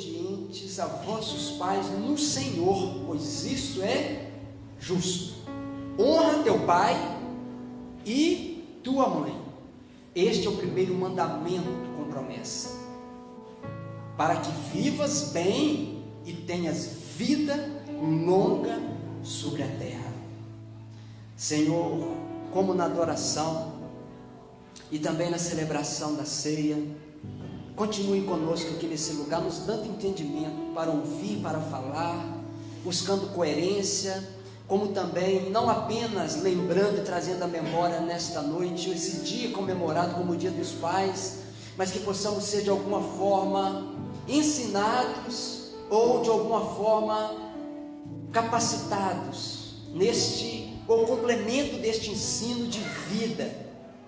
obedientes a vossos pais no Senhor, pois isso é justo. Honra teu pai e tua mãe. Este é o primeiro mandamento com promessa, para que vivas bem e tenhas vida longa sobre a terra. Senhor, como na adoração e também na celebração da ceia, continue conosco aqui nesse lugar, nos dando entendimento para ouvir, para falar, buscando coerência, como também não apenas lembrando e trazendo à memória nesta noite esse dia comemorado como o Dia dos Pais, mas que possamos ser de alguma forma ensinados ou de alguma forma capacitados neste, ou complemento deste ensino de vida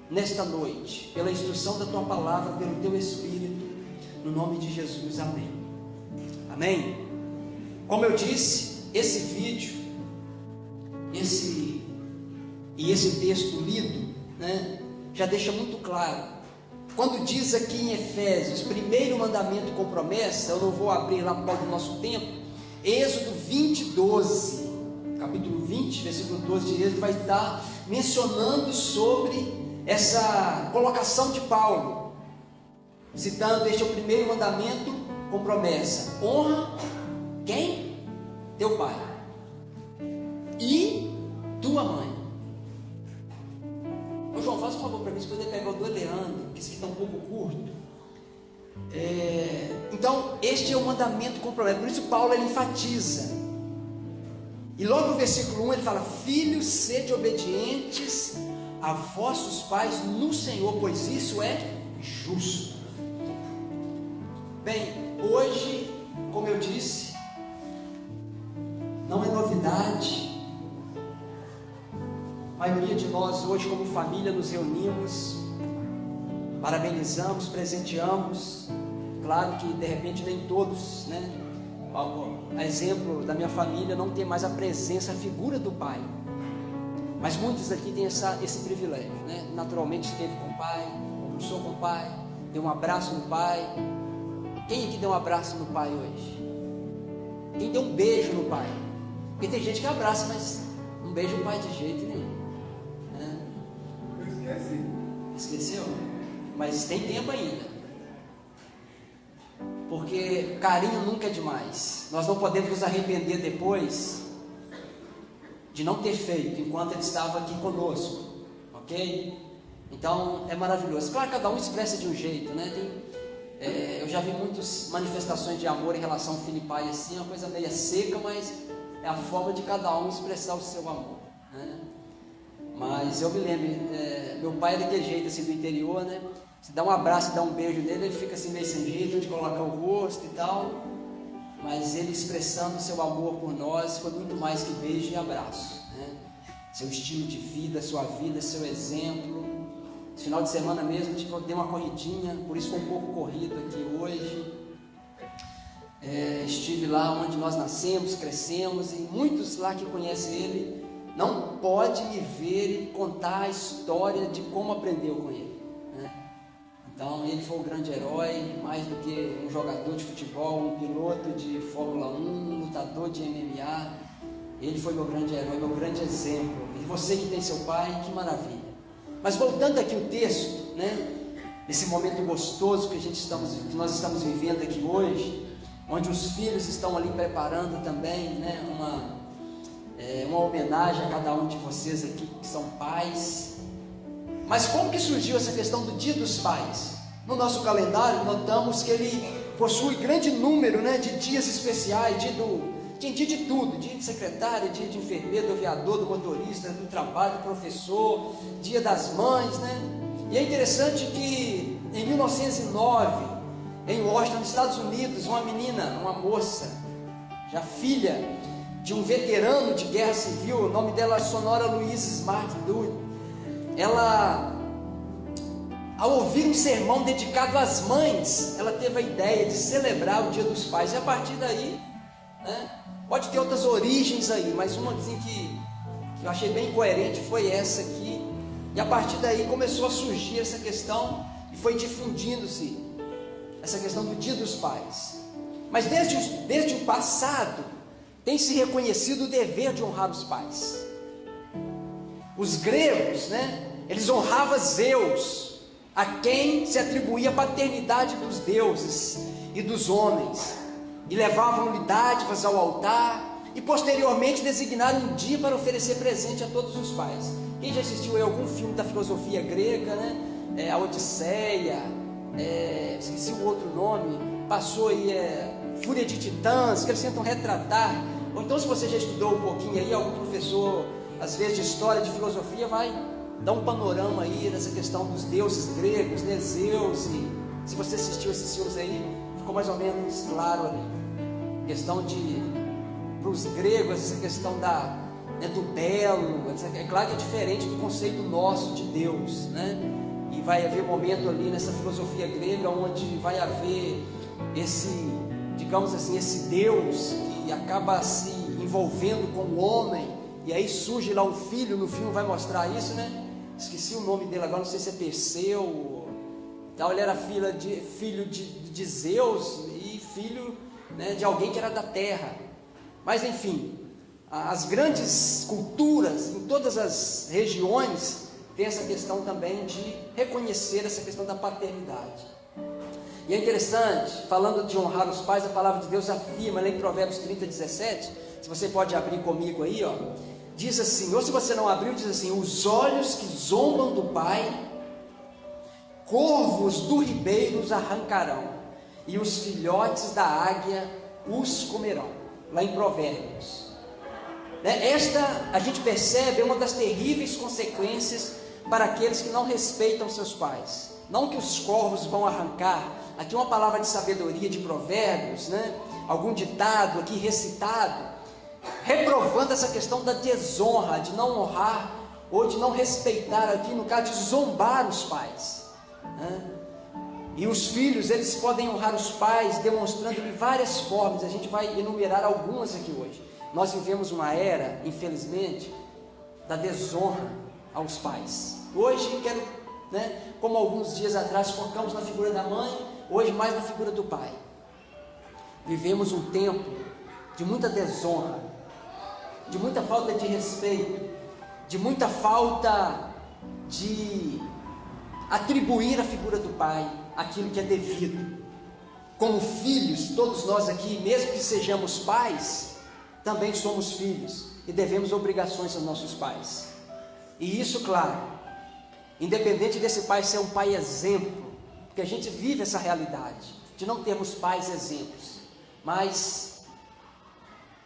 nesta noite, pela instrução da tua palavra, pelo teu Espírito, no nome de Jesus, amém. Amém. Como eu disse, esse vídeo, esse texto lido, né, já deixa muito claro. Quando diz aqui em Efésios, primeiro mandamento com promessa, eu não vou abrir lá por causa do nosso tempo, Êxodo 20, 12, capítulo 20, versículo 12 de Êxodo, vai estar mencionando sobre essa colocação de Paulo, citando: este é o primeiro mandamento com promessa, honra quem? Teu pai e tua mãe. Ô João, faz um favor para mim, se poder pegar o do Leandro, que esse aqui está um pouco curto. Então, este é o mandamento com promessa. Por isso Paulo ele enfatiza. E logo no versículo 1 ele fala: filhos, sede obedientes a vossos pais no Senhor, pois isso é justo. Bem, hoje, como eu disse, não é novidade. A maioria de nós hoje, como família, nos reunimos, parabenizamos, presenteamos. Claro que de repente nem todos, né? A exemplo da minha família, não tem mais a presença, a figura do pai. Mas muitos aqui têm esse privilégio, né? Naturalmente esteve com o pai, almoçou com o pai, deu um abraço no pai. Quem aqui deu um abraço no pai hoje? Quem deu um beijo no pai? Porque tem gente que abraça, mas não beija o pai de jeito nenhum. Eu esqueci. Esqueceu? Mas tem tempo ainda. Porque carinho nunca é demais. Nós não podemos nos arrepender depois de não ter feito enquanto ele estava aqui conosco, ok? Então é maravilhoso. Claro, cada um expressa de um jeito, né? Eu já vi muitas manifestações de amor em relação ao filho e pai, assim, uma coisa meio seca, mas é a forma de cada um expressar o seu amor, né? Mas eu me lembro, meu pai é daquele jeito assim do interior, né? Se dá um abraço, dá um beijo nele, ele fica assim meio sem jeito, onde colocar o rosto e tal. Mas ele expressando seu amor por nós foi muito mais que beijo e abraço, né? Seu estilo de vida, sua vida, seu exemplo. Esse final de semana mesmo eu dei uma corridinha, por isso foi um pouco corrido aqui hoje. Estive lá onde nós nascemos, crescemos, e muitos lá que conhecem ele não podem me ver e contar a história de como aprendeu com ele, né? Então ele foi um grande herói, mais do que um jogador de futebol, um piloto de Fórmula 1, um lutador de MMA. Ele foi meu grande herói, meu grande exemplo. E você que tem seu pai, que maravilha. Mas voltando aqui o texto, né? Esse momento gostoso que nós estamos vivendo aqui hoje, onde os filhos estão ali preparando também, né? Uma homenagem a cada um de vocês aqui que são pais. Mas como que surgiu essa questão do Dia dos Pais? No nosso calendário notamos que ele possui grande número, né, de dias especiais, dia de tudo, dia de secretária, dia de enfermeiro, do aviador, do motorista, do trabalho, do professor, dia das mães, né? E é interessante que em 1909, em Washington, nos Estados Unidos, uma menina, uma moça, já filha de um veterano de guerra civil, o nome dela é Sonora Louise Smart Dude. Ela, ao ouvir um sermão dedicado às mães, ela teve a ideia de celebrar o Dia dos Pais. E a partir daí, né, pode ter outras origens aí, mas uma assim, que eu achei bem coerente foi essa aqui. E a partir daí começou a surgir essa questão e foi difundindo-se essa questão do Dia dos Pais. Mas desde o passado, tem se reconhecido o dever de honrar os pais. Os gregos, eles honravam Zeus, a quem se atribuía a paternidade dos deuses e dos homens, e levavam-lhe dádivas ao altar, e posteriormente designaram um dia para oferecer presente a todos os pais. Quem já assistiu a algum filme da filosofia grega, a Odisseia, esqueci o outro nome, passou aí, Fúria de Titãs, que eles tentam retratar, ou então se você já estudou um pouquinho aí, algum professor, às vezes de história, de filosofia, vai dar um panorama aí dessa questão dos deuses gregos, Zeus, e se você assistiu esses filmes aí, ficou mais ou menos claro ali, questão para os gregos, essa questão do belo, é claro que é diferente do conceito nosso de Deus, e vai haver momento ali nessa filosofia grega, onde vai haver esse, digamos assim, esse Deus que acaba se envolvendo com o homem, e aí surge lá um filho, no filme vai mostrar isso, esqueci o nome dele agora, não sei se é Perseu, tal, ele era filho de Zeus, e filho de alguém que era da terra, mas enfim, as grandes culturas, em todas as regiões, tem essa questão também de reconhecer essa questão da paternidade. E é interessante, falando de honrar os pais, a palavra de Deus afirma, lá em Provérbios 30:17, se você pode abrir comigo aí, diz assim, ou se você não abriu, diz assim: os olhos que zombam do pai, corvos do ribeiro os arrancarão, e os filhotes da águia os comerão. Lá em Provérbios. Esta, a gente percebe, é uma das terríveis consequências para aqueles que não respeitam seus pais. Não que os corvos vão arrancar, aqui uma palavra de sabedoria de Provérbios, algum ditado aqui recitado, reprovando essa questão da desonra, de não honrar, ou de não respeitar, aqui no caso de zombar os pais. E os filhos, eles podem honrar os pais, demonstrando de várias formas, a gente vai enumerar algumas aqui hoje. Nós vivemos uma era, infelizmente, da desonra aos pais. Hoje, como alguns dias atrás focamos na figura da mãe, hoje mais na figura do pai. Vivemos um tempo de muita desonra, de muita falta de respeito, de muita falta de atribuir à figura do pai aquilo que é devido. Como filhos, todos nós aqui, mesmo que sejamos pais, também somos filhos e devemos obrigações aos nossos pais. E isso, claro, independente desse pai ser um pai exemplo, porque a gente vive essa realidade de não termos pais exemplos, mas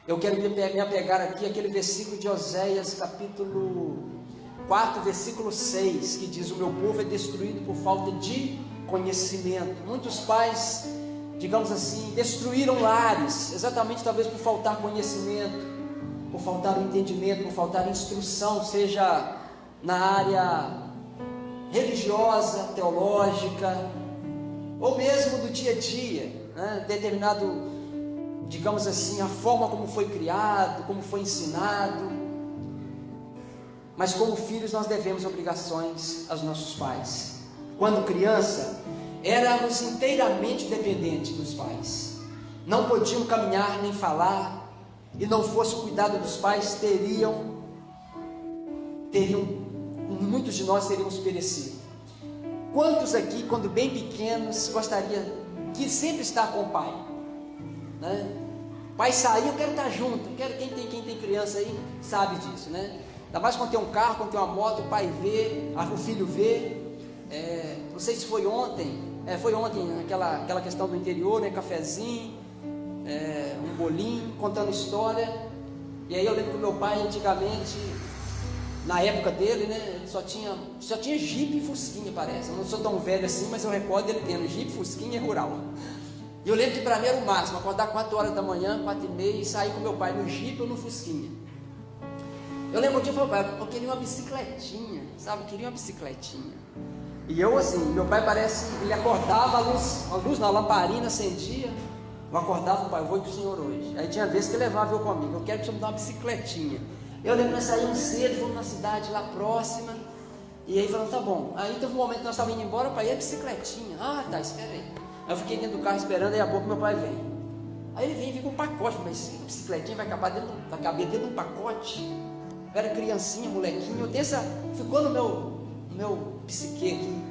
eu quero me apegar aqui àquele versículo de Oséias, capítulo 4, versículo 6, que diz: o meu povo é destruído por falta de conhecimento. Muitos pais, digamos assim, destruíram lares, exatamente talvez por faltar conhecimento, por faltar o entendimento, por faltar instrução, seja na área religiosa, teológica, ou mesmo do dia a dia, determinado, digamos assim, a forma como foi criado, como foi ensinado. Mas como filhos nós devemos obrigações aos nossos pais. Quando criança, éramos inteiramente dependentes dos pais. Não podiam caminhar nem falar, e não fosse o cuidado dos pais, muitos de nós teríamos perecido. Quantos aqui, quando bem pequenos, gostaria de sempre estar com o pai? O pai sair, eu quero estar junto. Quem tem criança aí sabe disso, Ainda mais quando tem um carro, quando tem uma moto, o pai vê, o filho vê. Não sei se foi ontem, aquela questão do interior, cafezinho, um bolinho, contando história. E aí eu lembro que meu pai antigamente, na época dele, ele só tinha Jeep e Fusquinha, parece. Eu não sou tão velho assim, mas eu recordo ele tendo Jeep, Fusquinha e Rural. E eu lembro que para mim era o máximo, acordar 4 horas da manhã, 4h30, e sair com meu pai no Jeep ou no Fusquinha. Eu lembro um dia, eu queria uma bicicletinha, sabe? Eu queria uma bicicletinha. E eu assim, meu pai ele acordava, a lamparina acendia, eu acordava, pai, eu vou ir com o senhor hoje. Aí tinha vezes que ele levava eu comigo, eu quero que o senhor me dê uma bicicletinha. Eu lembro que nós saímos cedo, fomos na cidade lá próxima, e aí falando, tá bom. Aí teve um momento que nós estávamos indo embora, pai, e a bicicletinha? Ah, tá, espera aí. Aí eu fiquei dentro do carro esperando, aí a pouco meu pai veio. Aí ele vem com um pacote, mas a bicicletinha vai caber dentro de um pacote. Eu era criancinha, molequinho, ficou no meu psique aqui.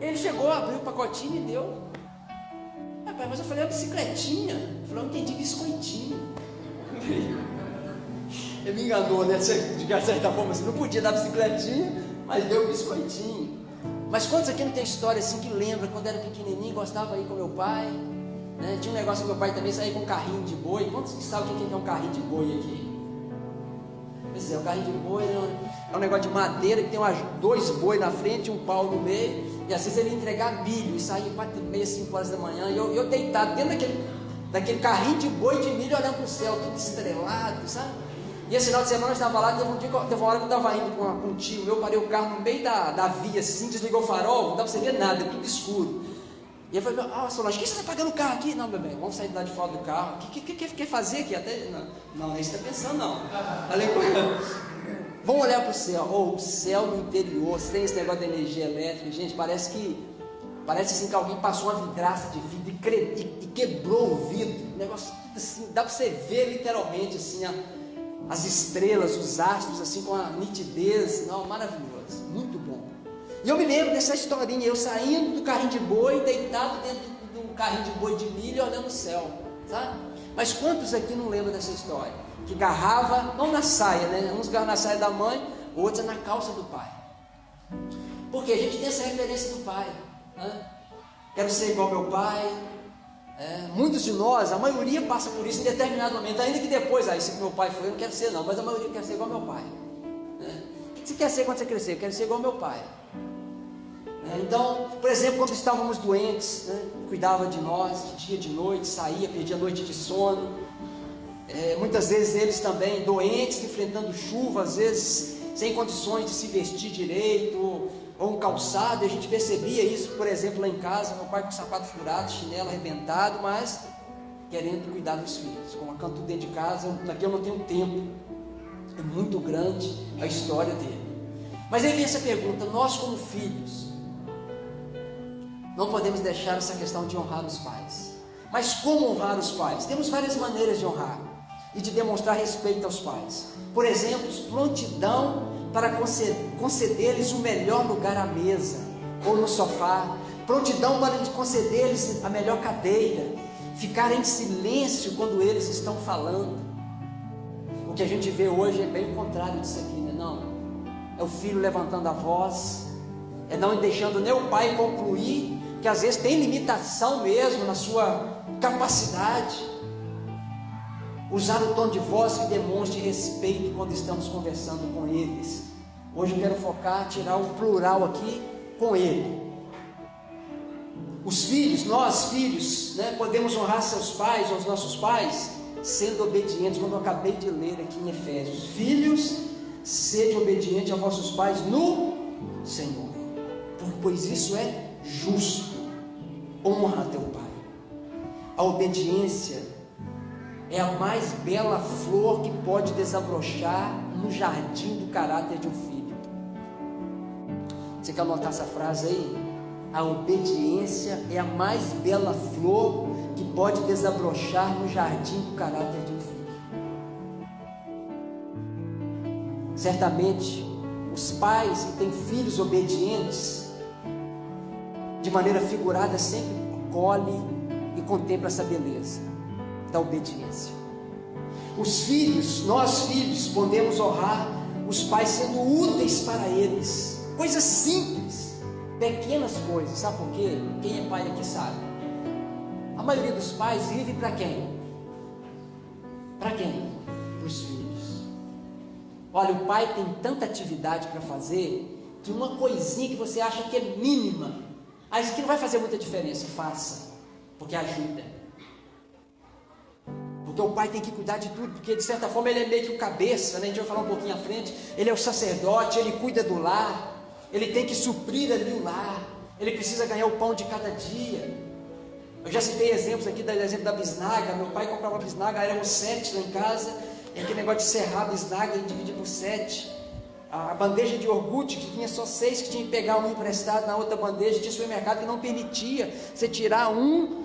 Ele chegou, abriu o pacotinho e me deu. Rapaz, mas eu falei, a bicicletinha. Ele falou, eu entendi biscoitinho. Ele me enganou, né? De certa forma, assim, não podia dar bicicletinha, mas deu biscoitinho. Mas quantos aqui não tem história assim que lembra, quando era pequenininho, gostava de ir com meu pai, né? Tinha um negócio que meu pai também saía com um carrinho de boi. Quantos que sabem o que é um carrinho de boi aqui? Pois é, o carrinho de boi é um negócio de madeira que tem 2 boi na frente, um pau no meio, e às vezes ele ia entregar milho, e saía 4h30, 5 horas da manhã, e eu deitado dentro daquele carrinho de boi de milho, olhando para o céu, tudo estrelado, sabe? E esse final de semana eu estava lá, teve uma hora que eu estava indo com um tio meu, parei o carro no meio da via assim, desligou o farol, não dá para você ver nada, tudo escuro. E ele falou, Solange, o que você está pagando o carro aqui? Não, meu bem, vamos sair lá de fora do carro. O que quer fazer aqui? Até, não, é isso que você está pensando, não. Falei, vamos olhar para o céu. O céu no interior, sem esse negócio de energia elétrica, gente, parece assim que alguém passou uma vidraça de vidro e quebrou o vidro. Um negócio assim, dá para você ver literalmente assim, as estrelas, os astros, assim, com a nitidez. Não, maravilhoso, muito bom. E eu me lembro dessa historinha, eu saindo do carrinho de boi, deitado dentro do carrinho de boi de milho, olhando o céu, sabe? Mas quantos aqui não lembram dessa história? Que garrava, não na saia, né? Uns garram na saia da mãe, outros na calça do pai. Porque a gente tem essa referência do pai, né? Quero ser igual ao meu pai. Muitos de nós, a maioria passa por isso em determinado momento, ainda que depois, isso que meu pai foi, eu não quero ser não, mas a maioria quer ser igual ao meu pai, né? O que você quer ser quando você crescer? Eu quero ser igual ao meu pai. Então, por exemplo, quando estávamos doentes, né, cuidava de nós, de dia, de noite, saía, perdia a noite de sono. Muitas vezes eles também doentes, enfrentando chuva, às vezes sem condições de se vestir direito, ou um calçado, e a gente percebia isso, por exemplo, lá em casa, meu pai com sapato furado, chinelo arrebentado, mas querendo cuidar dos filhos, colocando tudo dentro de casa. Aqui eu não tenho tempo, é muito grande a história dele. Mas aí vem essa pergunta, nós como filhos, não podemos deixar essa questão de honrar os pais. Mas como honrar os pais? Temos várias maneiras de honrar e de demonstrar respeito aos pais. Por exemplo, prontidão para conceder-lhes o melhor lugar à mesa ou no sofá, prontidão para conceder-lhes a melhor cadeira, ficar em silêncio quando eles estão falando. O que a gente vê hoje é bem o contrário disso aqui, né? Não, é o filho levantando a voz, é não deixando nem o pai concluir, que às vezes tem limitação mesmo na sua capacidade. Usar o tom de voz que demonstre respeito quando estamos conversando com eles. Hoje eu quero focar, tirar o plural aqui, com ele. Os filhos, nós filhos, né, podemos honrar seus pais, ou os nossos pais, sendo obedientes, como eu acabei de ler aqui em Efésios. Filhos, sede obediente a vossos pais no Senhor, pois isso é justo. Honra teu pai. A obediência é a mais bela flor que pode desabrochar no jardim do caráter de um filho. Você quer anotar essa frase aí? A obediência é a mais bela flor que pode desabrochar no jardim do caráter de um filho. Certamente, os pais que têm filhos obedientes, de maneira figurada, sempre colhe e contempla essa beleza da obediência. Os filhos, nós filhos, podemos honrar os pais sendo úteis para eles, coisas simples, pequenas coisas. Sabe por quê? Quem é pai aqui sabe. A maioria dos pais vive para quem? Para quem? Para os filhos. Olha, o pai tem tanta atividade para fazer, que uma coisinha que você acha que é mínima, isso aqui não vai fazer muita diferença, faça, porque ajuda. Porque o pai tem que cuidar de tudo, porque de certa forma ele é meio que o cabeça, né? A gente vai falar um pouquinho à frente. Ele é o sacerdote, ele cuida do lar, ele tem que suprir ali o lar, ele precisa ganhar o pão de cada dia. Eu já citei exemplos aqui, exemplo da bisnaga. Meu pai comprava bisnaga, éramos 7 lá em casa, e aquele negócio de serrar a bisnaga e dividir por 7. A bandeja de iogurte, que tinha só 6, que tinha que pegar um emprestado na outra bandeja, tinha supermercado que não permitia você tirar um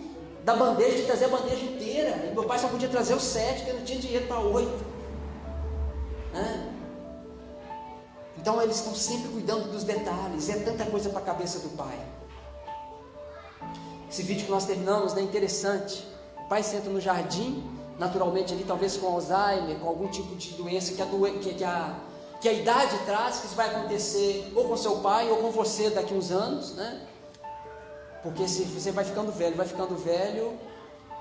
da bandeja, de trazer a bandeja inteira. E meu pai só podia trazer os 7, porque não tinha dinheiro para 8. Né? Então eles estão sempre cuidando dos detalhes. É tanta coisa para a cabeça do pai. Esse vídeo que nós terminamos, né, é interessante. O pai senta no jardim, naturalmente ali, talvez com Alzheimer, com algum tipo de doença que a idade traz, que isso vai acontecer ou com seu pai ou com você daqui uns anos, né? Porque se você vai ficando velho,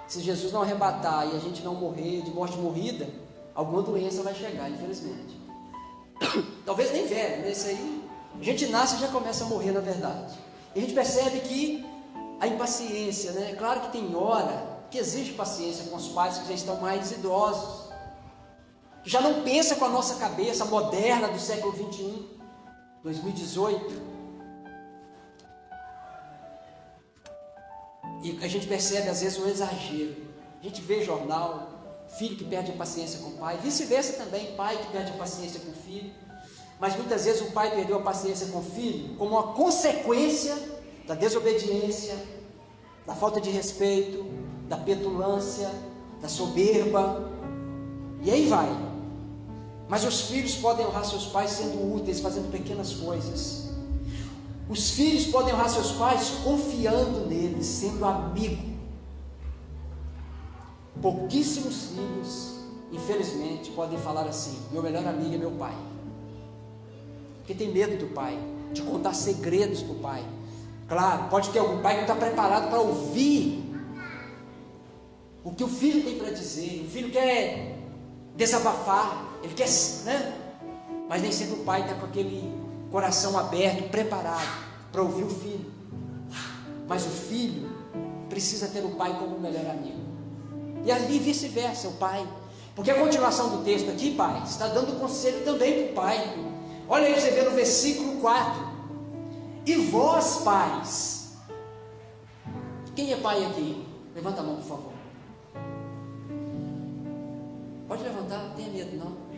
se Jesus não arrebatar e a gente não morrer de morte morrida, alguma doença vai chegar, infelizmente. Talvez nem velho, né? Isso aí, a gente nasce e já começa a morrer, na verdade. E a gente percebe que a impaciência, né? Claro que tem hora que exige paciência com os pais que já estão mais idosos, que já não pensa com a nossa cabeça moderna do século 21, 2018. E a gente percebe às vezes um exagero. A gente vê jornal, filho que perde a paciência com o pai, vice-versa também, pai que perde a paciência com o filho. Mas muitas vezes o pai perdeu a paciência com o filho como uma consequência da desobediência, da falta de respeito, da petulância, da soberba, e aí vai. Mas os filhos podem honrar seus pais sendo úteis, fazendo pequenas coisas. Os filhos podem honrar seus pais confiando neles, sendo amigo. Pouquíssimos filhos, infelizmente, podem falar assim: meu melhor amigo é meu pai. Porque tem medo do pai, de contar segredos para o pai. Claro, pode ter algum pai que não está preparado para ouvir o que o filho tem para dizer. O filho quer desabafar, ele quer, né? Mas nem sempre o pai está com aquele coração aberto, preparado para ouvir o filho. Mas o filho precisa ter o pai como o melhor amigo. E ali vice-versa, o pai. Porque a continuação do texto aqui, pai, está dando conselho também para o pai. Olha aí para você ver no versículo 4. E vós, pais. Quem é pai aqui? Levanta a mão, por favor. Pode levantar, não tenha medo não.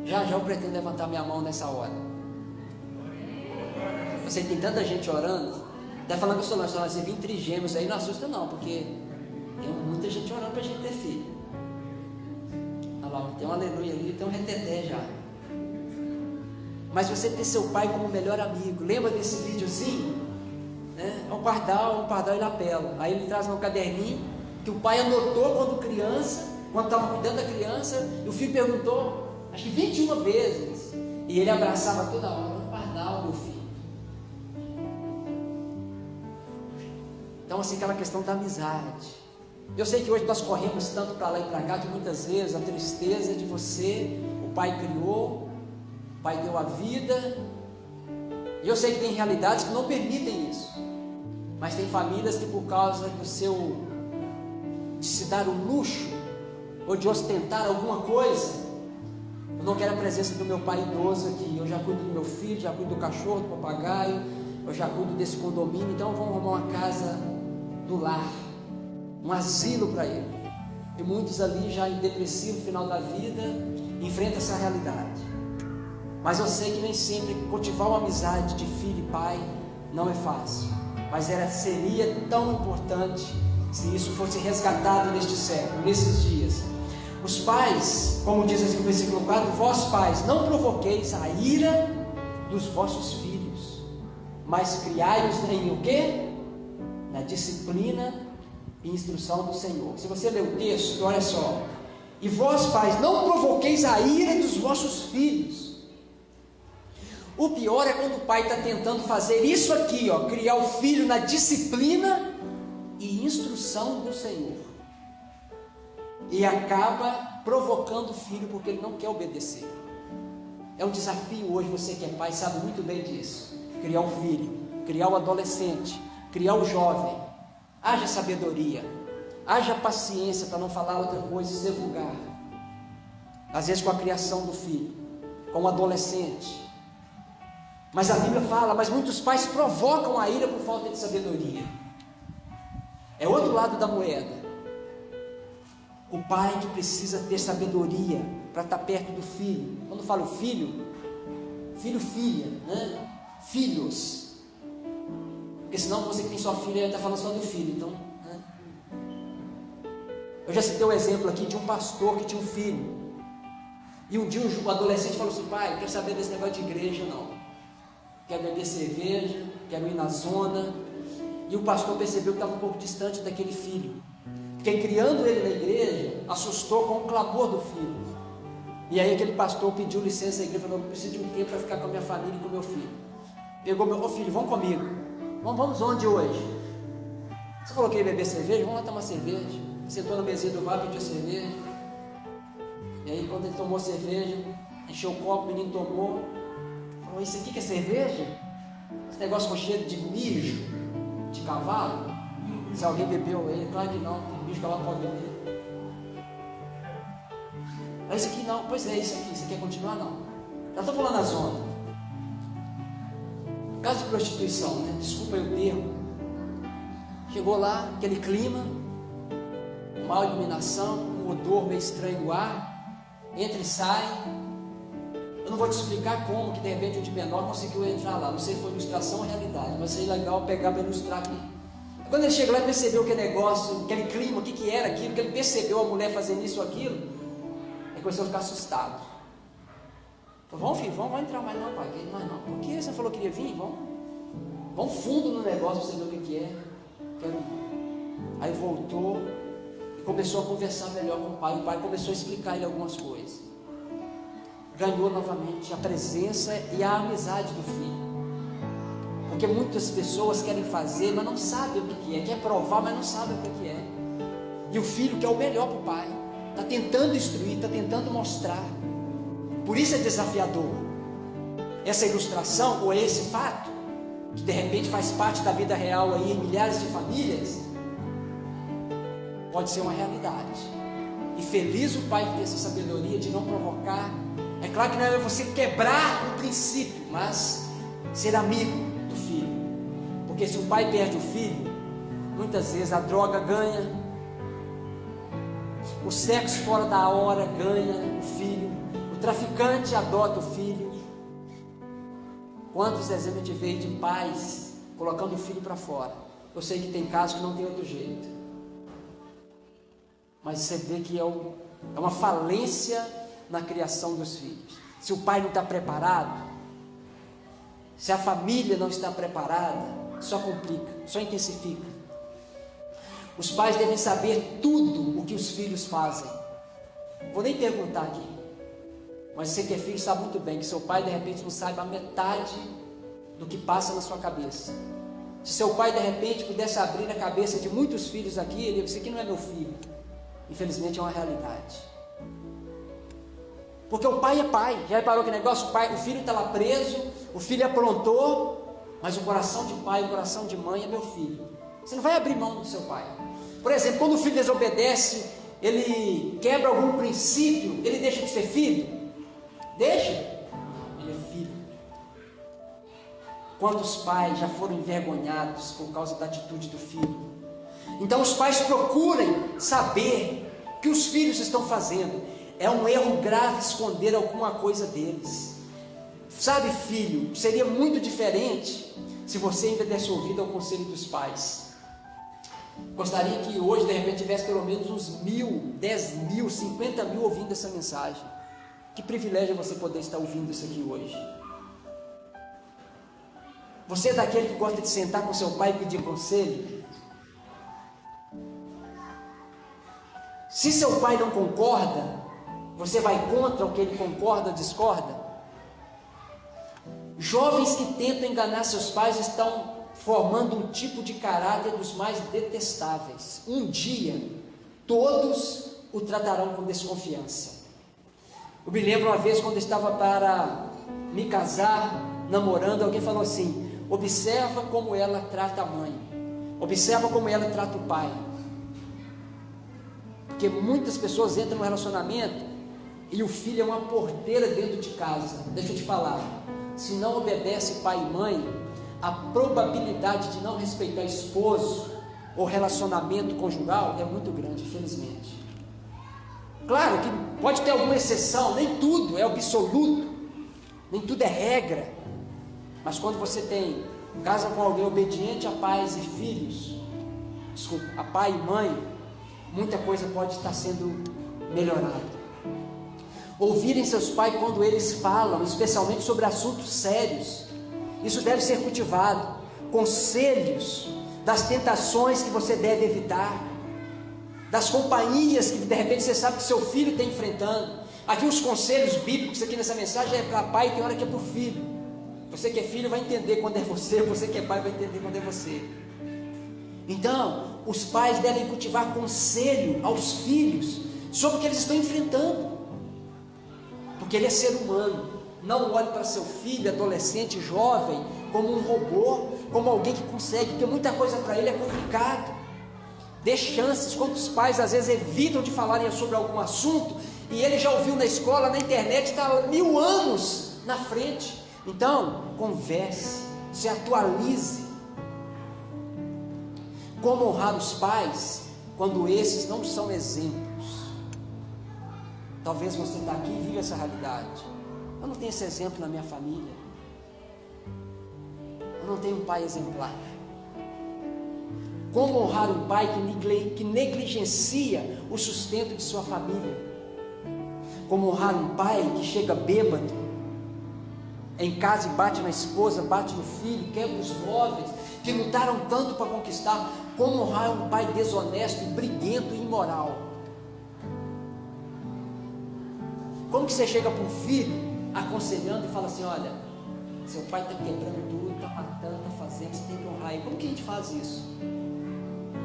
Já eu pretendo levantar minha mão nessa hora. Você tem tanta gente orando. Está falando que eu sou nós, você vem trigêmeos aí, não assusta não, porque tem muita gente orando para a gente ter filho. Olha lá, tem um aleluia ali, tem um reteté já. Mas você ter seu pai como melhor amigo, lembra desse videozinho? Né? É um pardal e lapela. Aí ele traz um caderninho que o pai anotou quando criança, quando estava cuidando da criança, e o filho perguntou, acho que 21 vezes, e ele abraçava toda hora: um pardal, meu filho. Então, assim, aquela questão da amizade. Eu sei que hoje nós corremos tanto para lá e para cá, que muitas vezes a tristeza de você, o pai criou, o pai deu a vida, e eu sei que tem realidades que não permitem isso, mas tem famílias que, por causa de se dar o luxo, ou de ostentar alguma coisa, eu não quero a presença do meu pai idoso aqui, eu já cuido do meu filho, já cuido do cachorro, do papagaio, eu já cuido desse condomínio, então vamos arrumar uma casa do lar, um asilo para ele. E muitos ali já em depressivo, final da vida, enfrentam essa realidade. Mas eu sei que nem sempre cultivar uma amizade de filho e pai não é fácil, mas seria tão importante se isso fosse resgatado neste século, nesses dias. Os pais, como diz aqui no versículo 4, vós pais, não provoqueis a ira dos vossos filhos, mas criai-os em o quê? Na disciplina e instrução do Senhor. Se você ler o texto, olha só: e vós pais, não provoqueis a ira dos vossos filhos. O pior é quando o pai está tentando fazer isso aqui, ó, criar o filho na disciplina e instrução do Senhor, e acaba provocando o filho porque ele não quer obedecer. É um desafio hoje, você que é pai sabe muito bem disso. Criar um filho, criar um adolescente, criar um jovem. Haja sabedoria, haja paciência, para não falar outra coisa e ser vulgar. Às vezes com a criação do filho, com o adolescente. Mas a Bíblia fala, mas muitos pais provocam a ira por falta de sabedoria. É outro lado da moeda. O pai que precisa ter sabedoria para estar perto do filho. Quando eu falo filho, filha, né? Filhos. Porque senão você que tem sua filha está falando só do filho. Então, né? Eu já citei um exemplo aqui de um pastor que tinha um filho. E um dia o adolescente falou assim: pai, não quero saber desse negócio de igreja não. Quero beber cerveja, quero ir na zona. E o pastor percebeu que estava um pouco distante daquele filho. Porque criando ele na igreja, assustou com o clamor do filho. E aí aquele pastor pediu licença à igreja e falou: eu preciso de um tempo para ficar com a minha família e com o meu filho. Pegou meu filho, vamos comigo. Vamos onde hoje? Você falou que ia beber cerveja? Vamos lá tomar cerveja. Sentou na mesinha do bar, pediu cerveja. E aí quando ele tomou cerveja, encheu o copo, o menino tomou. Falou: isso aqui que é cerveja? Esse negócio com cheiro de mijo, de cavalo? Se alguém bebeu ele, claro que não, mijo de cavalo pode beber. Mas isso aqui não, pois é, isso aqui, você quer continuar? Não. Já estou falando na zona. Caso de prostituição, né? Desculpa aí o termo. Chegou lá, aquele clima, má iluminação, um odor meio estranho no ar, entra e sai. Eu não vou te explicar como que de repente o de menor conseguiu entrar lá. Não sei se foi ilustração ou realidade, mas seria legal pegar para ilustrar aqui. Quando ele chegou lá e percebeu que negócio, aquele clima, o que era aquilo, que ele percebeu a mulher fazendo isso ou aquilo, ele começou a ficar assustado. Falou: vamos filho, vamos entrar mais não, pai, mais não. Por que você falou que ia vir? Vamos fundo no negócio para você ver o que é. Quero ir. Aí voltou e começou a conversar melhor com o pai. O pai começou a explicar ele algumas coisas. Ganhou novamente a presença e a amizade do filho. Porque muitas pessoas querem fazer, mas não sabem o que é. Quer provar, mas não sabem o que é. E o filho quer o melhor para o pai. Está tentando instruir, está tentando mostrar. Por isso é desafiador. Essa ilustração, ou esse fato, que de repente faz parte da vida real aí em milhares de famílias, pode ser uma realidade. E feliz o pai que tem essa sabedoria de não provocar. É claro que não é você quebrar o princípio, mas ser amigo do filho. Porque se o pai perde o filho, muitas vezes a droga ganha, o sexo fora da hora ganha o filho, o traficante adota o filho. Quantos exemplos a gente vê de pais colocando o filho para fora? Eu sei que tem casos que não tem outro jeito, mas você vê que é uma falência na criação dos filhos. Se o pai não está preparado, se a família não está preparada, só complica, só intensifica. Os pais devem saber tudo o que os filhos fazem. Vou nem perguntar aqui, mas você que é filho sabe muito bem que seu pai de repente não saiba a metade do que passa na sua cabeça. Se seu pai de repente pudesse abrir a cabeça de muitos filhos aqui, ele ia dizer: isso aqui não é meu filho. Infelizmente é uma realidade. Porque o pai é pai. Já reparou que negócio? O filho está lá preso, o filho aprontou, mas o coração de pai, o coração de mãe é meu filho. Você não vai abrir mão do seu pai. Por exemplo, quando o filho desobedece, ele quebra algum princípio, ele deixa de ser filho? Deixa? Ele é filho. Quantos pais já foram envergonhados por causa da atitude do filho? Então os pais procurem saber o que os filhos estão fazendo. É um erro grave esconder alguma coisa deles. Sabe, filho, seria muito diferente se você ainda desse ouvido ao conselho dos pais. Gostaria que hoje de repente tivesse pelo menos uns 1.000, 10.000, 50.000 ouvindo essa mensagem. Que privilégio você poder estar ouvindo isso aqui hoje. Você é daquele que gosta de sentar com seu pai e pedir conselho? Se seu pai não concorda, você vai contra o que ele concorda, discorda? Jovens que tentam enganar seus pais estão formando um tipo de caráter dos mais detestáveis. Um dia, todos o tratarão com desconfiança. Eu me lembro uma vez quando eu estava para me casar, namorando, alguém falou assim: observa como ela trata a mãe, observa como ela trata o pai. Porque muitas pessoas entram no relacionamento e o filho é uma porteira dentro de casa. Deixa eu te falar, se não obedece pai e mãe, a probabilidade de não respeitar esposo ou relacionamento conjugal é muito grande, infelizmente. Claro que pode ter alguma exceção, nem tudo é absoluto, nem tudo é regra, mas quando você tem casa com alguém obediente a pais e filhos, desculpa, a pai e mãe, muita coisa pode estar sendo melhorada. Ouvirem seus pais quando eles falam, especialmente sobre assuntos sérios, isso deve ser cultivado. Conselhos das tentações que você deve evitar, das companhias que de repente você sabe que seu filho está enfrentando. Aqui os conselhos bíblicos aqui nessa mensagem é para pai e tem hora que é para o filho. Você que é filho vai entender quando é você que é pai vai entender quando é você. Então, os pais devem cultivar conselho aos filhos sobre o que eles estão enfrentando, porque ele é ser humano. Não olhe para seu filho, adolescente, jovem, como um robô, como alguém que consegue, porque muita coisa para ele é complicado. Dê chances. Quantos pais às vezes evitam de falarem sobre algum assunto e ele já ouviu na escola, na internet, está 1000 anos na frente. Então, converse, se atualize. Como honrar os pais quando esses não são exemplos? Talvez você está aqui e vive essa realidade. Eu não tenho esse exemplo na minha família. Eu não tenho um pai exemplar. Como honrar um pai que negligencia o sustento de sua família? Como honrar um pai que chega bêbado em casa e bate na esposa, bate no filho, quebra os móveis, que lutaram tanto para conquistar? Como honrar um pai desonesto, briguento e imoral? Como que você chega para um filho aconselhando e fala assim: olha, seu pai está quebrando tudo, está matando, está fazendo, você tem que honrar ele? Como que a gente faz isso?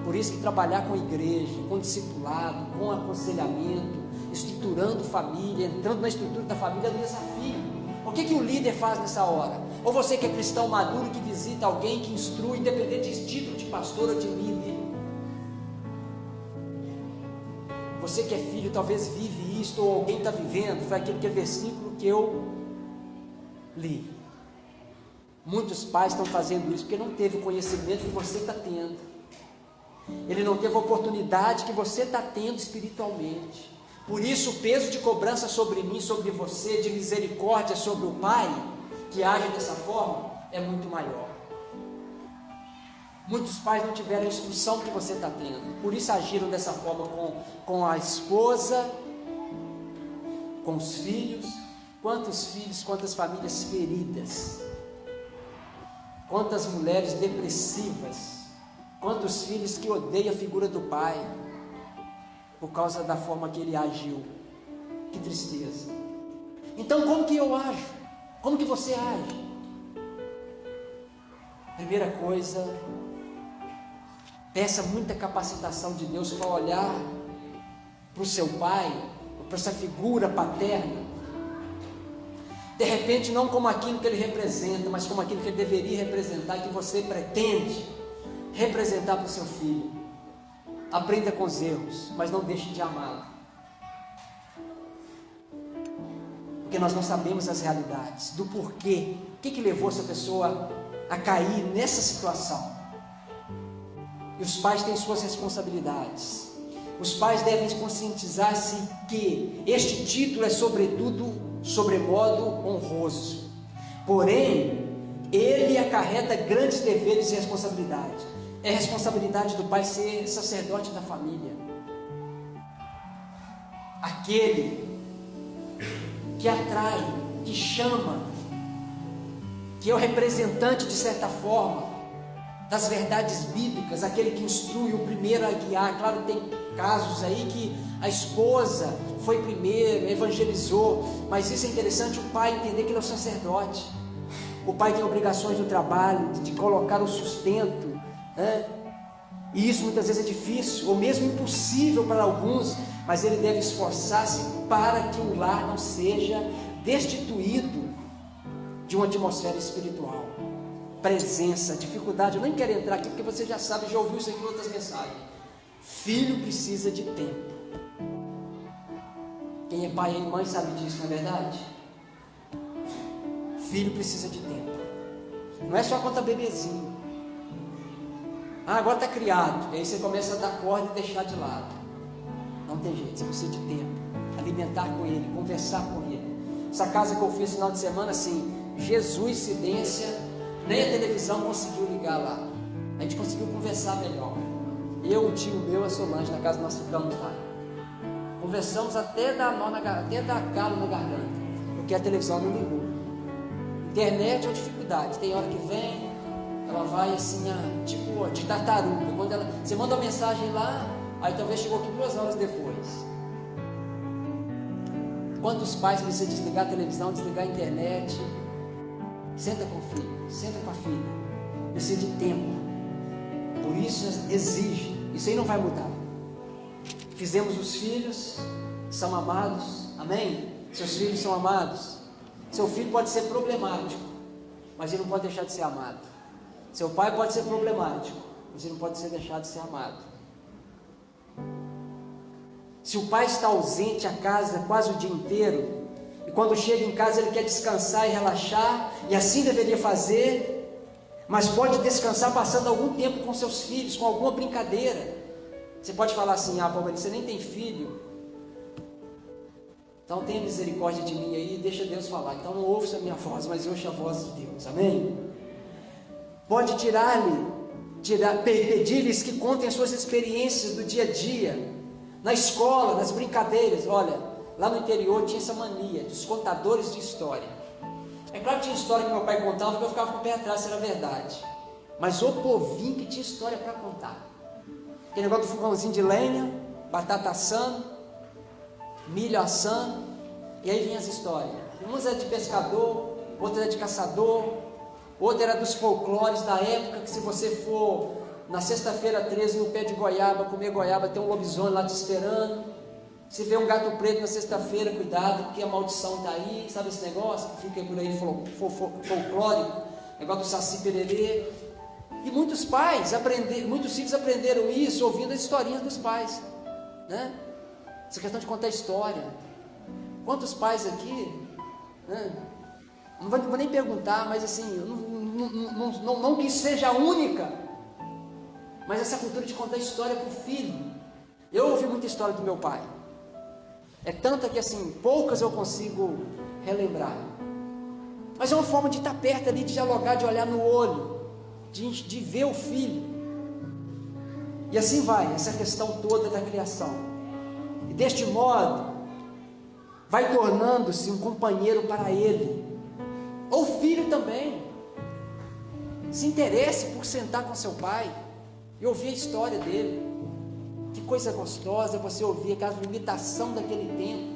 Por isso que trabalhar com igreja, com discipulado, com aconselhamento, estruturando família, entrando na estrutura da família é um desafio. O que o líder faz nessa hora? Ou você que é cristão maduro, que visita alguém, que instrui, independente de título de pastor ou de líder. Você que é filho, talvez vive isto, ou alguém está vivendo. Foi aquele versículo que eu li. Muitos pais estão fazendo isso porque não teve o conhecimento que você está tendo. Ele não teve a oportunidade que você está tendo espiritualmente. Por isso o peso de cobrança sobre mim, sobre você, de misericórdia sobre o pai que age dessa forma, é muito maior. Muitos pais não tiveram a instrução que você está tendo, por isso agiram dessa forma com a esposa, com os filhos. Quantos filhos, quantas famílias feridas, quantas mulheres depressivas, quantos filhos que odeiam a figura do pai por causa da forma que ele agiu. Que tristeza. Então, como que eu ajo? Como que você age? Primeira coisa, peça muita capacitação de Deus para olhar para o seu pai, para essa figura paterna, de repente não como aquilo que ele representa, mas como aquilo que ele deveria representar e que você pretende representar para o seu filho. Aprenda com os erros, mas não deixe de amá-lo, porque nós não sabemos as realidades do porquê, o que levou essa pessoa a cair nessa situação. E os pais têm suas responsabilidades. Os pais devem conscientizar-se que este título é sobretudo, sobremodo honroso, porém ele acarreta grandes deveres e responsabilidades. É responsabilidade do pai ser sacerdote da família, aquele que atrai, que chama, que é o representante de certa forma das verdades bíblicas, aquele que instrui o primeiro a guiar. Claro que tem casos aí que a esposa foi primeiro, evangelizou, mas isso é interessante, o pai entender que ele é o sacerdote. O pai tem obrigações no trabalho, de colocar o sustento, né? E isso muitas vezes é difícil, ou mesmo impossível para alguns, mas ele deve esforçar-se para que o lar não seja destituído de uma atmosfera espiritual. Presença, dificuldade, eu nem quero entrar aqui porque você já sabe, já ouviu isso aqui em outras mensagens. Filho precisa de tempo. Quem é pai e mãe sabe disso, não é verdade? Filho precisa de tempo. Não é só quando está bebezinho. Agora está criado, e aí você começa a dar corda e deixar de lado. Não tem jeito, você precisa de tempo. Alimentar com ele, conversar com ele. Essa casa que eu fiz no final de semana, assim, Jesus, incidência, nem a televisão conseguiu ligar lá. A gente conseguiu conversar melhor. Eu, um tio meu, a Solange, na casa nós ficamos lá. Conversamos até dar calo na garganta, porque a televisão não ligou. Internet é uma dificuldade. Tem hora que vem, ela vai assim, tipo de tartaruga. Quando você manda uma mensagem lá, aí talvez chegou aqui 2 horas depois. Quantos pais precisam desligar a televisão, desligar a internet? Senta com o filho, senta com a filha. Precisa de tempo. Por isso exige. Isso aí não vai mudar. Fizemos os filhos, são amados. Amém? Seus filhos são amados. Seu filho pode ser problemático, mas ele não pode deixar de ser amado. Seu pai pode ser problemático, mas ele não pode deixar de ser amado. Se o pai está ausente a casa quase o dia inteiro, e quando chega em casa ele quer descansar e relaxar, e assim deveria fazer, mas pode descansar passando algum tempo com seus filhos, com alguma brincadeira. Você pode falar assim: ah, Paulo, você nem tem filho, então tenha misericórdia de mim aí, deixa Deus falar. Então não ouça a minha voz, mas ouça a voz de Deus. Amém? Pode pedir-lhes que contem as suas experiências do dia a dia, na escola, nas brincadeiras. Olha, lá no interior tinha essa mania dos contadores de história. É claro que tinha história que meu pai contava, porque eu ficava com o pé atrás se era verdade. Mas o povinho que tinha história para contar. Aquele negócio do fogãozinho de lenha, batata assando, milho assando, e aí vinha as histórias. Umas era de pescador, outra era de caçador, outra era dos folclores da época, que se você for na sexta-feira 13 no pé de goiaba, comer goiaba, tem um lobisomem lá te esperando. Se vê um gato preto na sexta-feira, cuidado, porque a maldição está aí. Sabe esse negócio que fica por aí folclórico, negócio do saci pererê. E muitos filhos aprenderam isso ouvindo as historinhas dos pais, né? Essa questão de contar história. Quantos pais aqui, né? Não vou nem perguntar, mas assim, não que isso seja a única, mas essa cultura de contar história para o filho. Eu ouvi muita história do meu pai. É tanta que assim, poucas eu consigo relembrar. Mas é uma forma de estar perto ali, de dialogar, de olhar no olho, de ver o filho. E assim vai, essa questão toda da criação. E deste modo, vai tornando-se um companheiro para ele. Ou filho também. Se interesse por sentar com seu pai e ouvir a história dele. Que coisa gostosa você ouvir aquela limitação daquele tempo,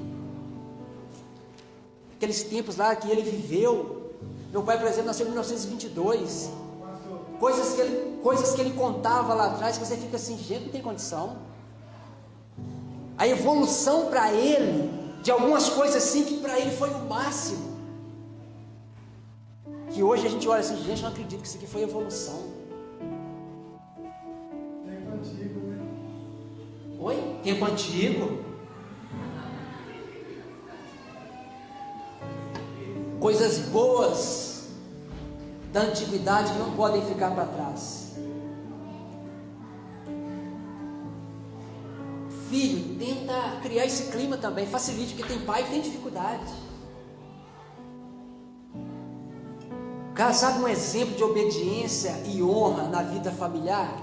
aqueles tempos lá que ele viveu. Meu pai, por exemplo, nasceu em 1922. Coisas que ele contava lá atrás, que você fica assim: gente, não tem condição. A evolução para ele, de algumas coisas assim, que para ele foi o máximo, que hoje a gente olha assim: gente, não acredito que isso aqui foi evolução. Oi? Tempo antigo. Coisas boas da antiguidade que não podem ficar para trás. Filho, tenta criar esse clima também, facilite, porque tem pai que tem dificuldade. O cara sabe um exemplo de obediência e honra na vida familiar?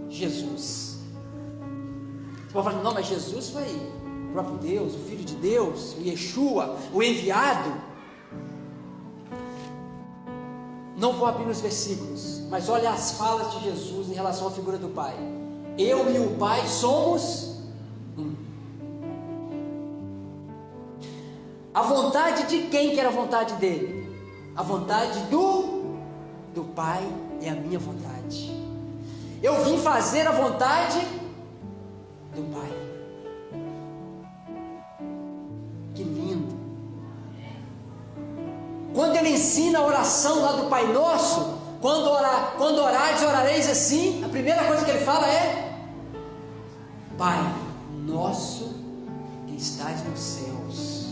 Jesus. Você pode falar: não, mas Jesus foi o próprio Deus, o Filho de Deus, o Yeshua, o enviado. Não vou abrir os versículos, mas olha as falas de Jesus em relação à figura do Pai. Eu e o Pai somos um. A vontade de quem que era a vontade dele? A vontade do Pai é a minha vontade. Eu vim fazer a vontade do Pai. Que lindo. Quando ele ensina a oração lá do Pai Nosso, quando orares, orareis assim, a primeira coisa que ele fala é: Pai nosso que estás nos céus,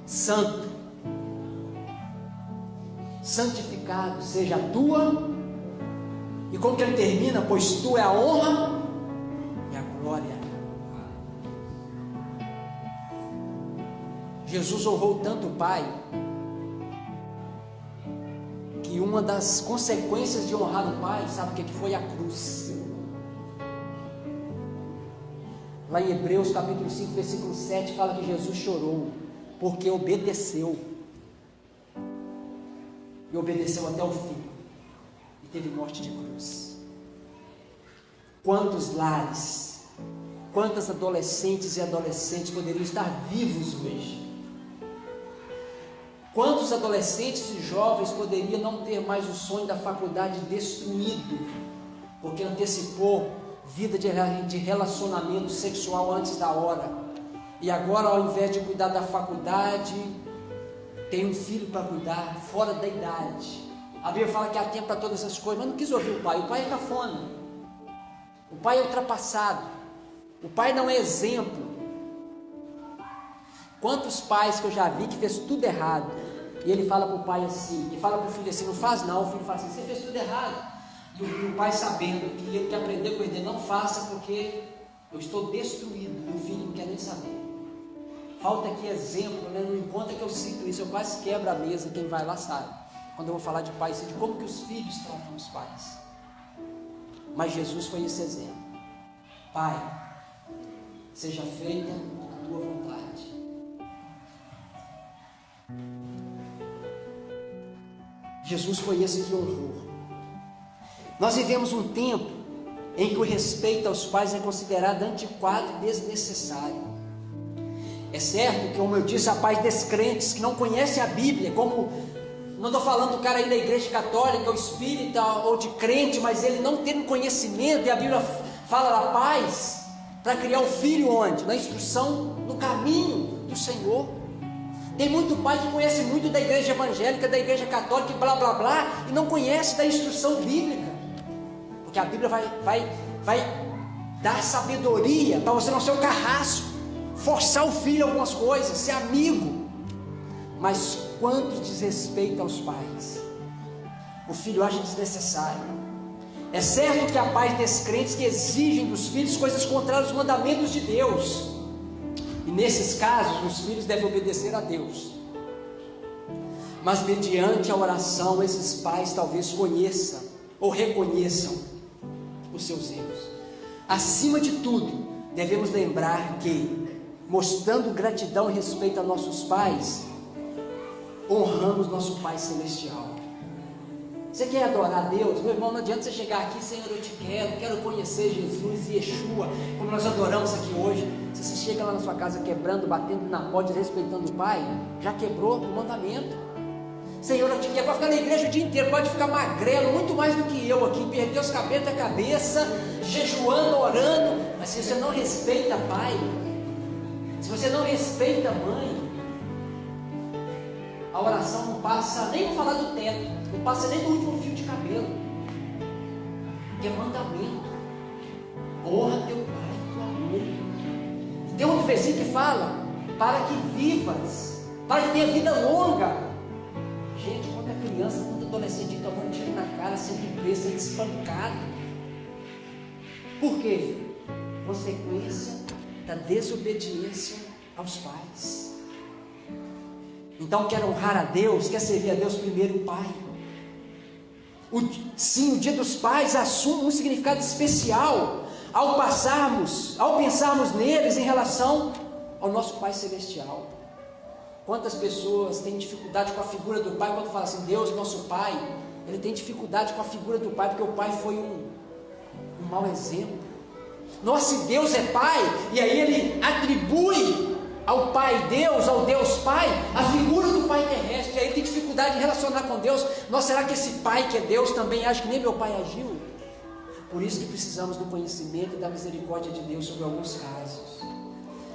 santo, santificado seja a tua. E como que ele termina? Pois tu é a honra e a glória. Jesus honrou tanto o Pai que uma das consequências de honrar o pai, sabe o que foi? A cruz. Lá em Hebreus capítulo 5, versículo 7, fala que Jesus chorou, porque obedeceu. E obedeceu até o fim. E teve morte de cruz. Quantos lares, quantas adolescentes e adolescentes poderiam estar vivos hoje? Quantos adolescentes e jovens poderiam não ter mais o sonho da faculdade destruído, porque antecipou vida de relacionamento sexual antes da hora, e agora, ao invés de cuidar da faculdade, tem um filho para cuidar, fora da idade. A Bíblia fala que há tempo para todas essas coisas, mas não quis ouvir o pai é cafona, o pai é ultrapassado, o pai não é exemplo. Quantos pais que eu já vi que fez tudo errado, e ele fala para o pai assim, e fala para o filho assim, não faz não, o filho fala assim, você fez tudo errado. E o pai sabendo que ele quer aprender com ele, não faça porque eu estou destruído, e o filho não quer nem saber. Falta aqui exemplo, né? Não importa que eu cito isso, eu quase quebro a mesa, quem vai lá sabe, quando eu vou falar de pai, de como que os filhos tratam os pais. Mas Jesus foi esse exemplo. Pai, seja feita a tua vontade. Jesus foi esse que honrou. Nós vivemos um tempo em que o respeito aos pais é considerado antiquado e desnecessário. É certo que, como eu disse, há pais descrentes que não conhecem a Bíblia, como, não estou falando do cara aí da igreja católica, ou espírita, ou de crente, mas ele não tem conhecimento, e a Bíblia fala lá, pais, para criar o filho onde? Na instrução, no caminho do Senhor. Tem muito pai que conhece muito da igreja evangélica, da igreja católica, e blá blá blá, e não conhece da instrução bíblica. Porque a Bíblia vai dar sabedoria para você não ser um carrasco, forçar o filho a algumas coisas, ser amigo. Mas quanto desrespeito aos pais, o filho acha desnecessário. É certo que há pais descrentes que exigem dos filhos coisas contrárias aos mandamentos de Deus, e nesses casos os filhos devem obedecer a Deus. Mas mediante a oração, esses pais talvez conheçam ou reconheçam os seus erros. Acima de tudo, devemos lembrar que, mostrando gratidão e respeito a nossos pais, honramos nosso Pai Celestial. Você quer adorar a Deus? Meu irmão, não adianta você chegar aqui, Senhor, eu te quero conhecer Jesus e Yeshua, como nós adoramos aqui hoje. Se você chega lá na sua casa quebrando, batendo na porta, desrespeitando o Pai, já quebrou o mandamento. Senhor, eu te quero, pode ficar na igreja o dia inteiro, pode ficar magrelo, muito mais do que eu aqui, perder os cabelos da cabeça, jejuando, orando, mas se você não respeita pai, se você não respeita mãe, a oração não passa nem para falar do teto, não passa nem do último fio de cabelo, que é mandamento. Honra teu pai e tua mãe. Tem um versículo que fala, para que vivas, para que tenha vida longa. Gente, quando é criança, quando é adolescente, tomando um tiro na cara, sendo preso, sendo espancado. Por quê? Consequência da desobediência aos pais. Então, quer honrar a Deus, quer servir a Deus primeiro, o pai. Sim, o dia dos pais assume um significado especial ao pensarmos neles em relação ao nosso Pai Celestial. Quantas pessoas têm dificuldade com a figura do pai, quando fala assim, Deus, nosso pai, ele tem dificuldade com a figura do pai, porque o pai foi um mau exemplo. Nossa, se Deus é pai, e aí ele atribui ao pai Deus, ao Deus pai, a figura do pai terrestre, e aí ele tem dificuldade de relacionar com Deus. Nossa, será que esse pai que é Deus também age que nem meu pai agiu? Por isso que precisamos do conhecimento e da misericórdia de Deus sobre alguns casos.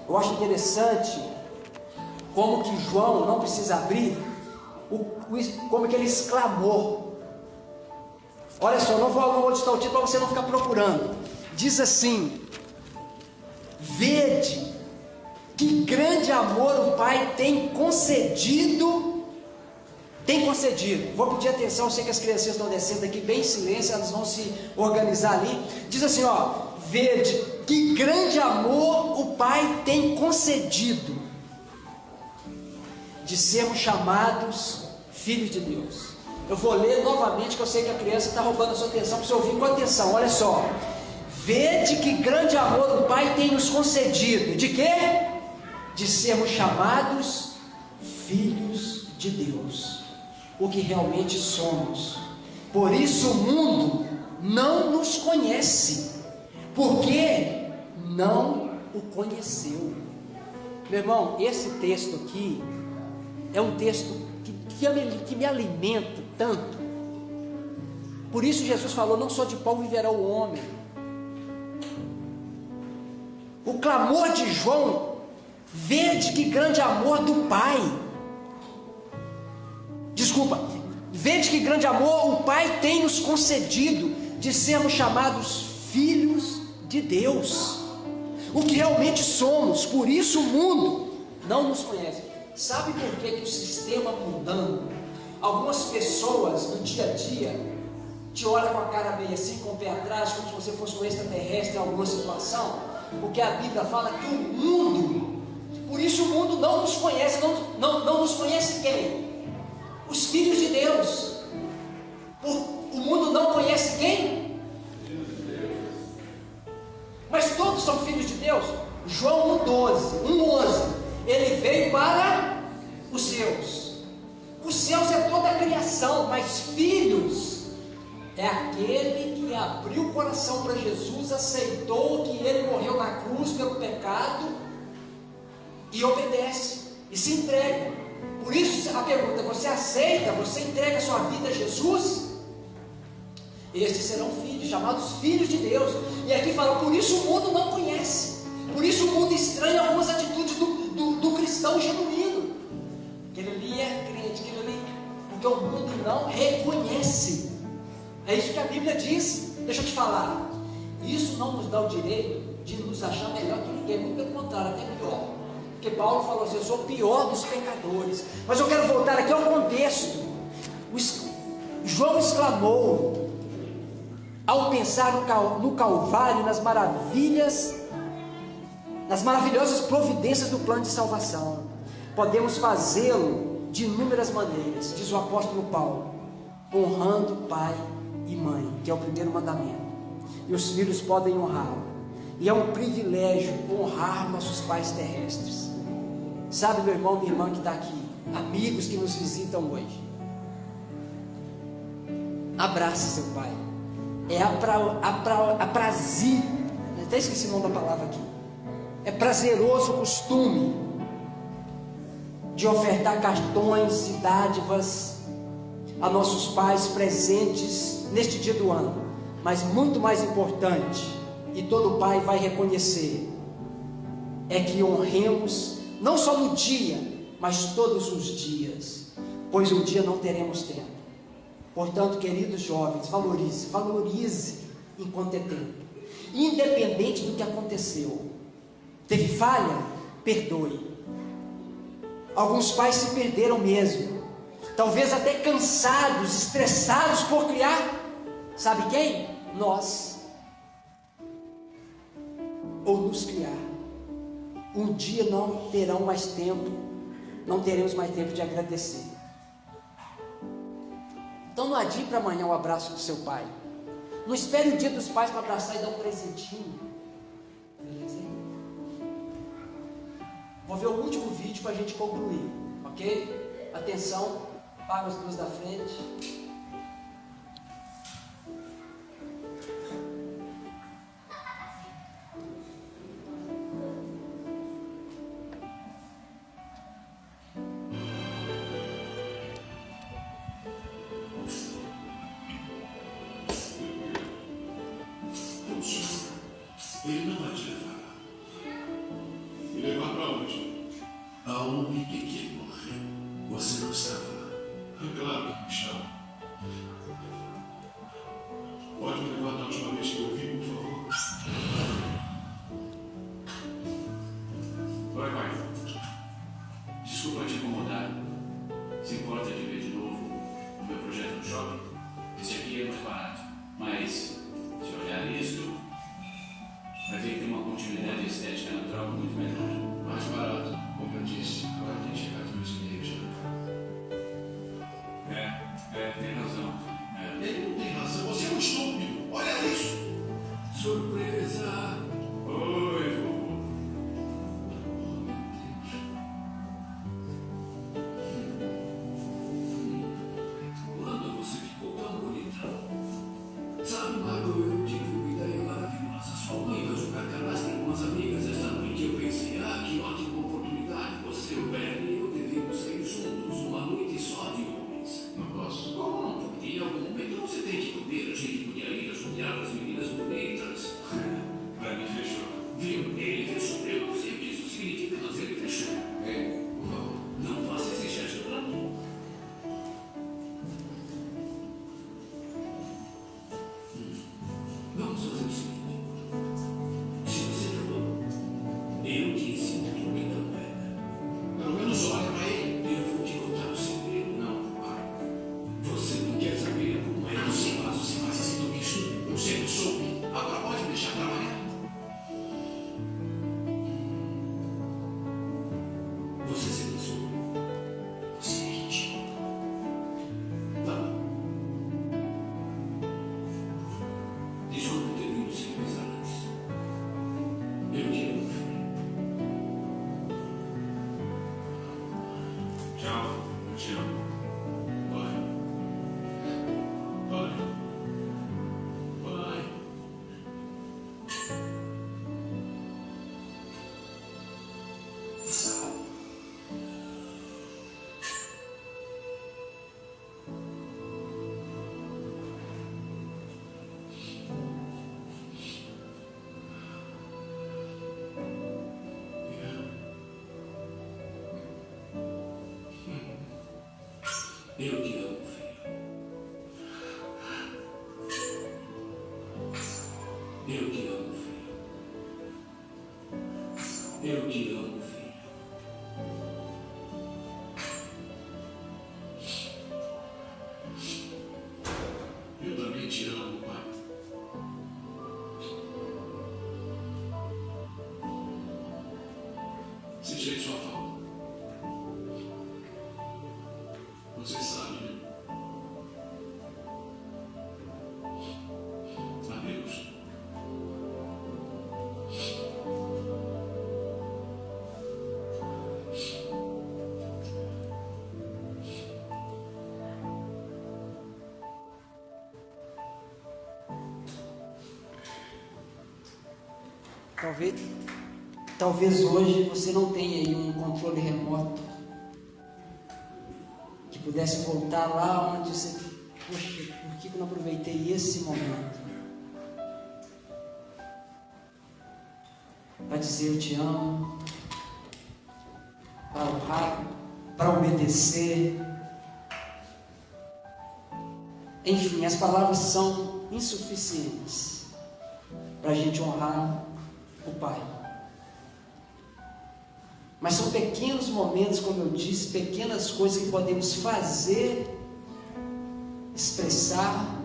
Eu acho interessante como que João não precisa abrir, como que ele exclamou. Olha só, não vou onde está o título para você não ficar procurando. Diz assim: vede que grande amor o Pai tem concedido. Vou pedir atenção, eu sei que as crianças estão descendo aqui bem em silêncio, elas vão se organizar ali. Diz assim, ó: vede que grande amor o Pai tem concedido, de sermos chamados filhos de Deus. Eu vou ler novamente, que eu sei que a criança está roubando a sua atenção, para você ouvir com atenção. Olha só: vede que grande amor o Pai tem nos concedido. De quê? De sermos chamados filhos de Deus, o que realmente somos. Por isso o mundo não nos conhece, porque não o conheceu. Meu irmão, esse texto aqui é um texto que me alimenta tanto. Por isso Jesus falou: não só de pão viverá o homem. O clamor de João: vede que grande amor do Pai. Vede que grande amor o Pai tem nos concedido, de sermos chamados filhos de Deus, o que realmente somos. Por isso o mundo não nos conhece. Sabe por que o sistema mundano, algumas pessoas no dia a dia te olham com a cara meio assim, com o pé atrás, como se você fosse um extraterrestre em alguma situação? Porque a Bíblia fala que o mundo, por isso o mundo não nos conhece. Não nos conhece quem? Os filhos de Deus. O mundo não conhece quem? Mas todos são filhos de Deus. João 1,11. Ele veio para os seus. Os seus é toda a criação, mas filhos é aquele que abriu o coração para Jesus, aceitou que ele morreu na cruz pelo pecado e obedece e se entrega. Por isso a pergunta: você aceita, você entrega a sua vida a Jesus? Estes serão filhos, chamados filhos de Deus. E aqui fala: por isso o mundo não conhece, por isso o mundo estranha algumas atitudes do cristão genuíno. Aquele ali é crente, aquele ali, porque o mundo não reconhece. É isso que a Bíblia diz. Deixa eu te falar, isso não nos dá o direito de nos achar melhor que ninguém, muito pelo contrário, até pior. Porque Paulo falou assim: eu sou o pior dos pecadores. Mas eu quero voltar aqui ao contexto. João exclamou ao pensar no Calvário, nas maravilhosas providências do plano de salvação. Podemos fazê-lo de inúmeras maneiras, diz o apóstolo Paulo: honrando pai e mãe, que é o primeiro mandamento, e os filhos podem honrá-lo, e é um privilégio honrar nossos pais terrestres. Sabe, meu irmão, minha irmã que está aqui, amigos que nos visitam hoje, abrace seu pai. É aprazível, até esqueci o nome da palavra aqui, é prazeroso o costume de ofertar cartões e dádivas a nossos pais presentes neste dia do ano. Mas muito mais importante, e todo pai vai reconhecer, é que honremos não só no dia, mas todos os dias, pois um dia não teremos tempo. Portanto, queridos jovens, valorize enquanto é tempo, independente do que aconteceu. Teve falha? Perdoe. Alguns pais se perderam mesmo, talvez até cansados, estressados por criar, sabe quem? Nós, ou nos criar. Um dia não terão mais tempo, não teremos mais tempo de agradecer. Então não adie para amanhã o abraço do seu pai. Não espere o dia dos pais para abraçar e dar um presentinho. Beleza? Vou ver o último vídeo para a gente concluir, ok? Atenção, apaga as luzes da frente. Ele não vai te levar lá. Me levar para onde? Aonde que ele morreu. Você não estava lá. É claro que me estava. Pode me levar da última vez que eu vi, por favor? Oi, pai. Desculpa te incomodar. Se importa de ver de novo o meu projeto no shopping? Esse aqui é mais barato. Mas, se olhar isso, vai ver que tem uma continuidade estética natural muito melhor. Mais barato, como eu disse. Agora tem chegado nos meios. Tem razão. Tchau, eu te amo. Pai. Pai. Pai. Eu te amo, filho. Eu te amo, filho. Eu te amo, filho. Eu também te amo, pai. Sentirei sua falta. Você sabe, né? Adeus. Talvez hoje você não tenha aí um controle remoto que pudesse voltar lá onde você, poxa, por que eu não aproveitei esse momento para dizer eu te amo, para honrar, para obedecer. Enfim, as palavras são insuficientes para a gente honrar o Pai. Mas são pequenos momentos, como eu disse, pequenas coisas que podemos fazer, expressar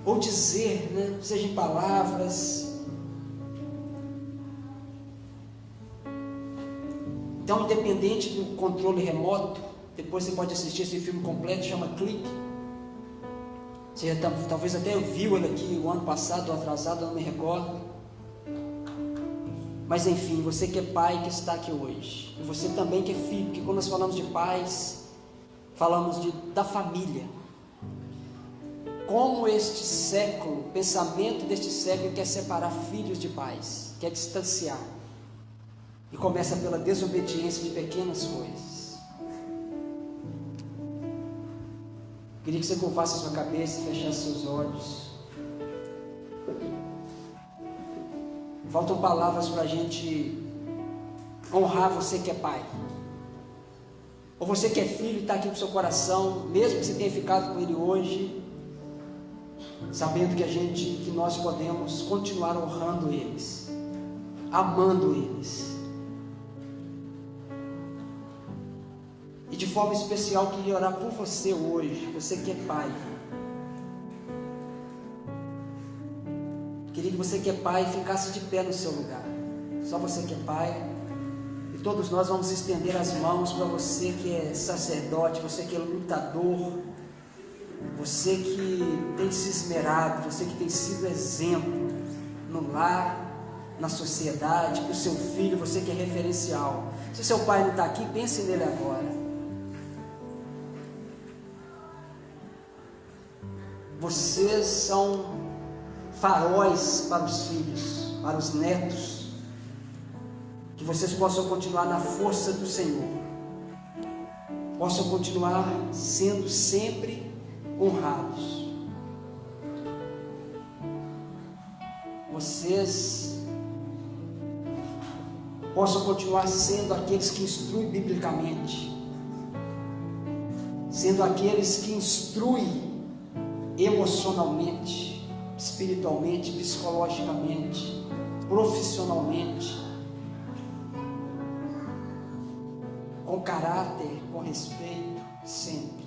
ou dizer, né? Seja em palavras. Então, independente do controle remoto, depois você pode assistir esse filme completo, chama Clique. Você talvez até viu ele aqui o ano passado ou atrasado, não me recordo. Mas enfim, você que é pai que está aqui hoje, e você também que é filho, porque quando nós falamos de pais, falamos da família. Como este século, o pensamento deste século quer separar filhos de pais, quer distanciar. E começa pela desobediência de pequenas coisas. Queria que você curvasse a sua cabeça e fechasse seus olhos. Faltam palavras para a gente honrar você que é pai. Ou você que é filho e está aqui no seu coração, mesmo que você tenha ficado com ele hoje, sabendo que nós podemos continuar honrando eles, amando eles. E de forma especial queria orar por você hoje, você que é pai. Queria que você que é pai ficasse de pé no seu lugar. Só você que é pai. E todos nós vamos estender as mãos para você que é sacerdote, você que é lutador, você que tem se esmerado, você que tem sido exemplo no lar, na sociedade, para o seu filho, você que é referencial. Se seu pai não está aqui, pense nele agora. Vocês são faróis para os filhos, para os netos, que vocês possam continuar na força do Senhor, possam continuar sendo sempre honrados. Vocês possam continuar sendo aqueles que instruem biblicamente, sendo aqueles que instruem emocionalmente, espiritualmente, psicologicamente, profissionalmente, com caráter, com respeito, sempre.